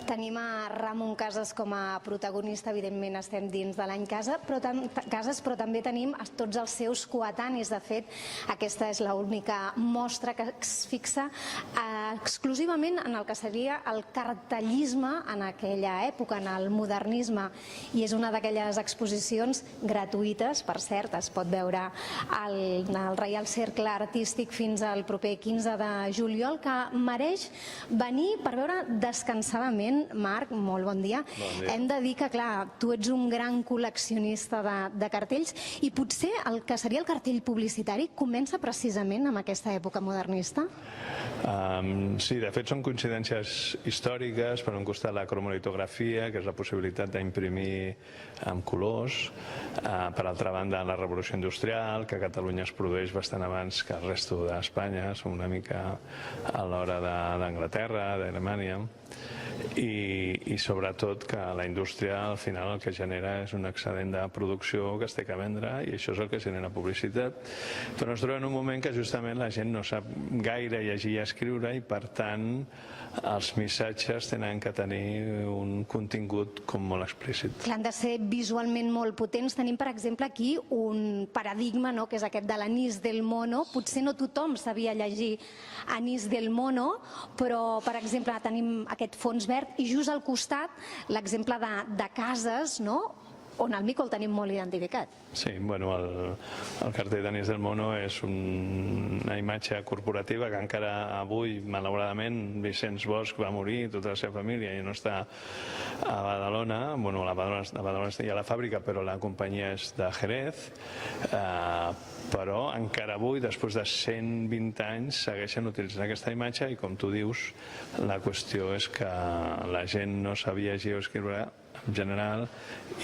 Tenim a Ramon Casas com a protagonista, evidentment estem dins de l'any Casas, però també tenim tots els seus coetanis. De fet, aquesta és l'única mostra que es fixa exclusivament en el que seria el cartellisme en aquella època, en el modernisme, i és una d'aquelles exposicions gratuïtes, per cert, es pot veure al Reial Cercle Artístic fins al proper 15 de juliol, que mereix venir per veure descansadament. Marc, molt bon dia. Hem de dir que, clar, tu ets un gran col·leccionista de cartells i potser el que seria el cartell publicitari comença precisament amb aquesta època modernista? Sí, de fet són coincidències històriques. Per un costat la cromolitografia, que és la possibilitat d'imprimir amb colors. Per altra banda la revolució industrial, que a Catalunya es produeix bastant abans que el resto d'Espanya, som una mica a l'hora d'Anglaterra, d'Alemanya. I sobretot que la indústria al final el que genera és un excedent de producció que es té que vendre, i això és el que genera publicitat. Però ens trobem en un moment que justament la gent no sap gaire llegir i escriure, i per tant els missatges tenen que tenir un contingut com molt explícit. Han de ser visualment molt potents. Tenim, per exemple, aquí un paradigma, que és aquest de l'Anís del Mono. Potser no tothom sabia llegir Anís del Mono, però, per exemple, tenim aquest fons verd i just al costat l'exemple de Casas, on el Mico el tenim molt identificat. Sí, bueno, el cartell d'Anís del Mono és una imatge corporativa que encara avui, malauradament, Vicenç Bosch va morir, tota la seva família, i no està a Badalona. Bueno, a Badalona hi ha la fàbrica, però la companyia és de Jerez. Però encara avui, després de 120 anys, segueixen utilitzant aquesta imatge, i com tu dius, la qüestió és que la gent no sabia llegir o escriure en general,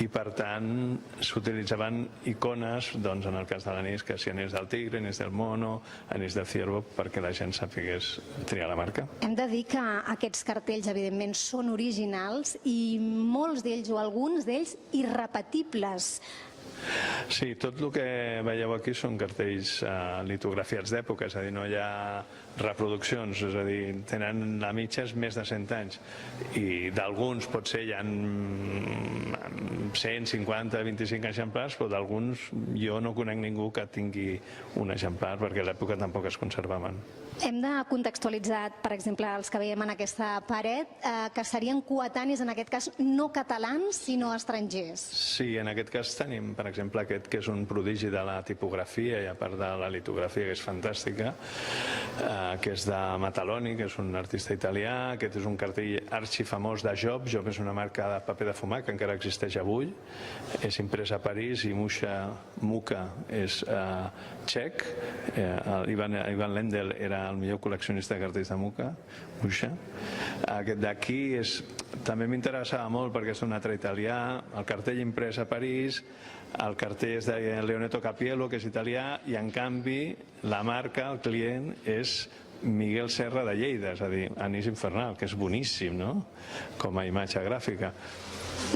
i per tant s'utilitzaven icones, doncs en el cas de l'anís, que si anís del tigre, anís del mono, anís del ciervo, perquè la gent sapigués triar la marca. Hem de dir que aquests cartells evidentment són originals i molts d'ells o alguns d'ells irrepetibles. Sí, tot el que veieu aquí són cartells litografiats d'època, és a dir, no hi ha reproduccions, és a dir, tenen a mitges més de 100 anys, i d'alguns potser hi ha 150, 25 exemplars, però d'alguns jo no conec ningú que tingui un exemplar, perquè a l'època tampoc es conservaven. Hem de contextualitzar, per exemple, els que veiem en aquesta paret, que serien coetanis, en aquest cas, no catalans, sinó estrangers. Sí, en aquest cas tenim, per exemple, aquest que és un prodigi de la tipografia, i a part de la litografia, que és fantàstica, que és de Mataloni, que és un artista italià. Aquest és un cartell arxifamós de Job. Job és una marca de paper de fumar que encara existeix avui. És imprès a París, i Mucha és txec. Ivan Lendl era el millor col·leccionista de cartells de Mucha. Aquest d'aquí també m'interessava molt perquè és un altre italià. El cartell imprès a París, el cartell és de Leonetto Capiello, que és italià, i en canvi la marca, el client, és Miguel Serra de Lleida, és a dir, Anís Infernal, que és boníssim, no?, com a imatge gràfica.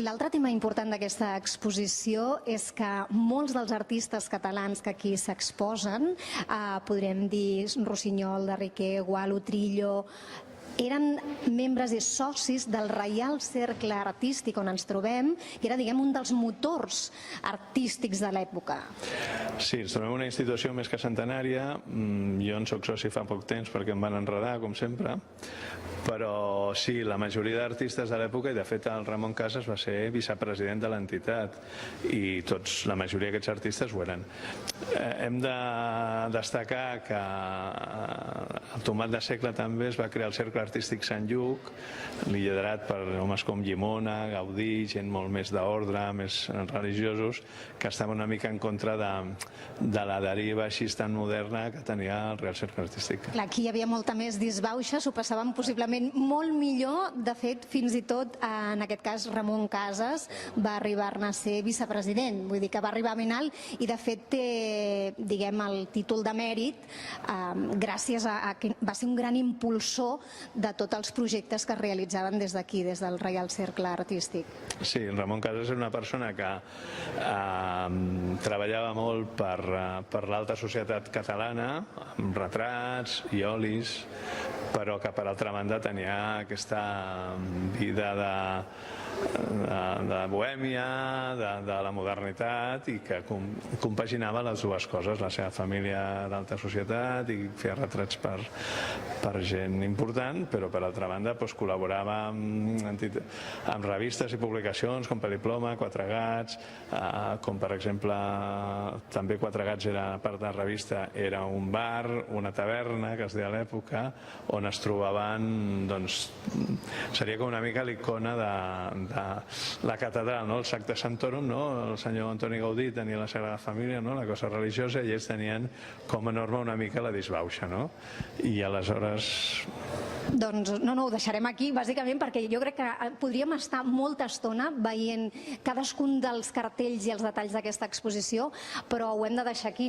L'altre tema important d'aquesta exposició és que molts dels artistes catalans que aquí s'exposen, podrem dir Rossinyol, de Riquer, Gualo, Trillo, eren membres i socis del Reial Cercle Artístic on ens trobem, que era, diguem, un dels motors artístics de l'època. Sí, ens trobem una institució més que centenària. Jo en soc soci fa poc temps perquè em van enredar, com sempre, però sí, la majoria d'artistes de l'època, i de fet el Ramon Casas va ser vicepresident de l'entitat, i la majoria d'aquests artistes ho eren. Hem de destacar que al tomat de segle també es va crear el Cercle Artístic Sant Lluc, liderat per homes com Llimona, Gaudí, gent molt més d'ordre, més religiosos, que estaven una mica en contra de la deriva així tan moderna que tenia el Real Cercle Artístic. Aquí hi havia molta més disbauxa, s'ho passaven possiblement molt millor. De fet, fins i tot, en aquest cas, Ramon Casas va arribar-ne a ser vicepresident, vull dir que va arribar ben alt, i de fet té, diguem, el títol de mèrit gràcies a que va ser un gran impulsor de tots els projectes que es realitzaven des d'aquí, des del Reial Cercle Artístic. Sí, el Ramon Casas és una persona que treballava molt per l'alta societat catalana, amb retrats i olis, però que per altra banda tenia aquesta vida de bohèmia, de la modernitat, i que compaginava les dues coses, la seva família d'alta societat i feia retrats per gent important, però per altra banda col·laborava amb revistes i publicacions com Periploma, Quatre Gats, com per exemple també Quatre Gats era part de revista, era un bar, una taverna que es deia a l'època, on es trobaven, doncs, seria com una mica l'icona de la catedral, no? El Sac de Santorum, no? El senyor Antoni Gaudí tenia la Sagrada Família, no? La cosa religiosa, i ells tenien com a norma una mica la disbauxa, no? I aleshores... Doncs no, ho deixarem aquí, bàsicament perquè jo crec que podríem estar molta estona veient cadascun dels cartells i els detalls d'aquesta exposició, però ho hem de deixar aquí.